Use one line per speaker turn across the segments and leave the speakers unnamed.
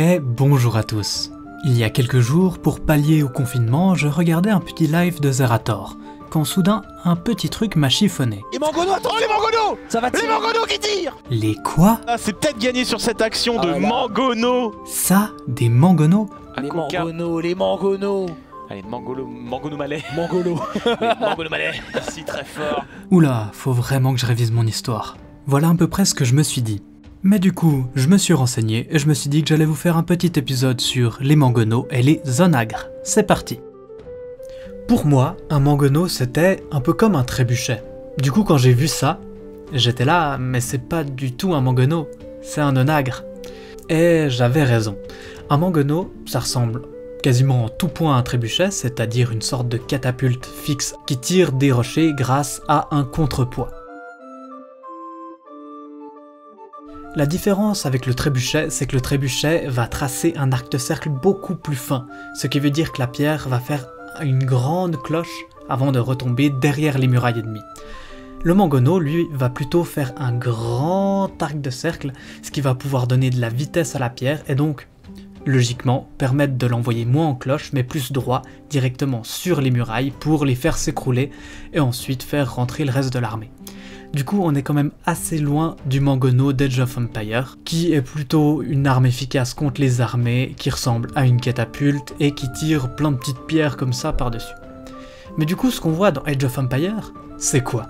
Et bonjour à tous. Il y a quelques jours, pour pallier au confinement, je regardais un petit live de Zerator, quand soudain, un petit truc m'a chiffonné.
Les mangonos, attends, les mangonos! Ça va tirer. Les mangonos qui tirent!
Les quoi?
Ah, c'est peut-être gagné sur cette action de mangonos!
Ça, des mangonos?
Les mangonos, les mangonos! Allez, mangono malais. Mangolo. Mangolo malais, ici très fort.
Oula, faut vraiment que je révise mon histoire. Voilà à peu près ce que je me suis dit. Mais du coup, je me suis renseigné et je me suis dit que j'allais vous faire un petit épisode sur les mangonos et les onagres. C'est parti. Pour moi, un mangono c'était un peu comme un trébuchet. Du coup, quand j'ai vu ça, j'étais là, mais c'est pas du tout un mangono, c'est un onagre. Et j'avais raison. Un mangono, ça ressemble quasiment en tout point à un trébuchet, c'est-à-dire une sorte de catapulte fixe qui tire des rochers grâce à un contrepoids. La différence avec le trébuchet, c'est que le trébuchet va tracer un arc de cercle beaucoup plus fin, ce qui veut dire que la pierre va faire une grande cloche avant de retomber derrière les murailles ennemies. Le mangono, lui, va plutôt faire un grand arc de cercle, ce qui va pouvoir donner de la vitesse à la pierre et donc, logiquement, permettre de l'envoyer moins en cloche mais plus droit, directement sur les murailles pour les faire s'écrouler et ensuite faire rentrer le reste de l'armée. Du coup, on est quand même assez loin du mangono d'Age of Empires, qui est plutôt une arme efficace contre les armées, qui ressemble à une catapulte et qui tire plein de petites pierres comme ça par-dessus. Mais du coup, ce qu'on voit dans Age of Empires, c'est quoi?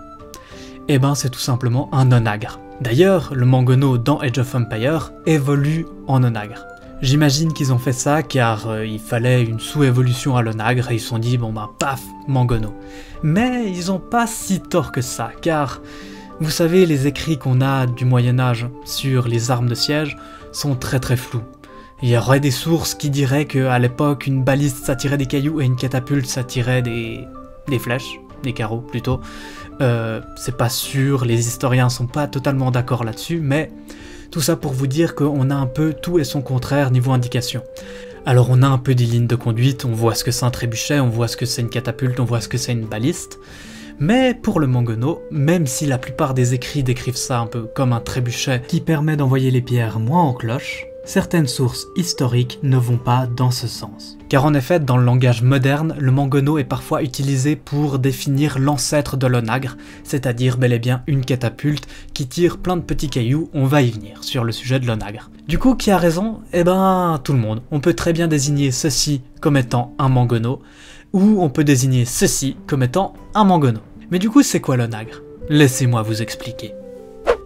Eh ben, c'est tout simplement un onagre. D'ailleurs, le mangono dans Age of Empires évolue en onagre. J'imagine qu'ils ont fait ça car il fallait une sous-évolution à l'onagre et ils se sont dit bon bah paf, mangono. Mais ils ont pas si tort que ça car vous savez les écrits qu'on a du Moyen-Âge sur les armes de siège sont très flous. Il y aurait des sources qui diraient qu'à l'époque une baliste ça tirait des cailloux et une catapulte ça tirait des flèches, des carreaux plutôt. C'est pas sûr, les historiens sont pas totalement d'accord là-dessus mais tout ça pour vous dire qu'on a un peu tout et son contraire niveau indication. Alors on a un peu des lignes de conduite, on voit ce que c'est un trébuchet, on voit ce que c'est une catapulte, on voit ce que c'est une baliste. Mais pour le mangono, même si la plupart des écrits décrivent ça un peu comme un trébuchet qui permet d'envoyer les pierres moins en cloche, certaines sources historiques ne vont pas dans ce sens. Car en effet, dans le langage moderne, le mangono est parfois utilisé pour définir l'ancêtre de l'onagre, c'est-à-dire bel et bien une catapulte qui tire plein de petits cailloux, on va y venir sur le sujet de l'onagre. Du coup, qui a raison? Eh ben, tout le monde. On peut très bien désigner ceci comme étant un mangono, ou on peut désigner ceci comme étant un mangono. Mais du coup, c'est quoi l'onagre? Laissez-moi vous expliquer.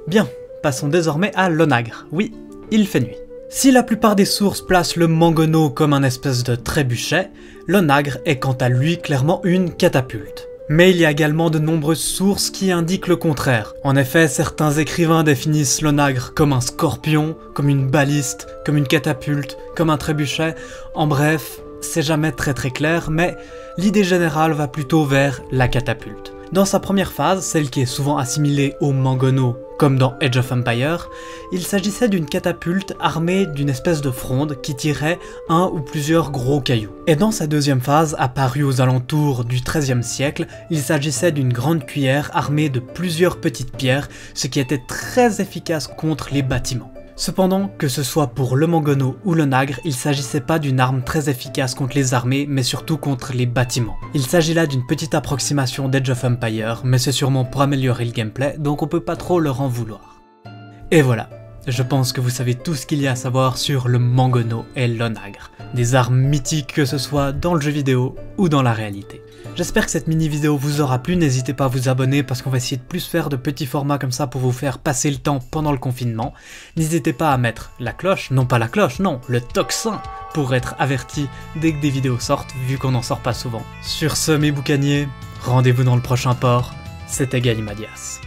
Bien, passons désormais à l'onagre. Oui, il fait nuit. Si la plupart des sources placent le mangono comme un espèce de trébuchet, l'onagre est quant à lui clairement une catapulte. Mais il y a également de nombreuses sources qui indiquent le contraire. En effet, certains écrivains définissent l'onagre comme un scorpion, comme une baliste, comme une catapulte, comme un trébuchet. En bref, c'est jamais très clair, mais l'idée générale va plutôt vers la catapulte. Dans sa première phase, celle qui est souvent assimilée au mangono, comme dans Age of Empires, il s'agissait d'une catapulte armée d'une espèce de fronde qui tirait un ou plusieurs gros cailloux. Et dans sa deuxième phase, apparue aux alentours du XIIIe siècle, il s'agissait d'une grande cuillère armée de plusieurs petites pierres, ce qui était très efficace contre les bâtiments. Cependant, que ce soit pour le mangono ou l'onagre, il s'agissait pas d'une arme très efficace contre les armées, mais surtout contre les bâtiments. Il s'agit là d'une petite approximation d'Age of Empires, mais c'est sûrement pour améliorer le gameplay, donc on peut pas trop leur en vouloir. Et voilà, je pense que vous savez tout ce qu'il y a à savoir sur le mangono et l'onagre. Des armes mythiques que ce soit dans le jeu vidéo ou dans la réalité. J'espère que cette mini vidéo vous aura plu, n'hésitez pas à vous abonner parce qu'on va essayer de plus faire de petits formats comme ça pour vous faire passer le temps pendant le confinement. N'hésitez pas à mettre la cloche, non pas la cloche, non, le tocsin, pour être averti dès que des vidéos sortent, vu qu'on n'en sort pas souvent. Sur ce mes boucaniers, rendez-vous dans le prochain port, c'était Galimadias.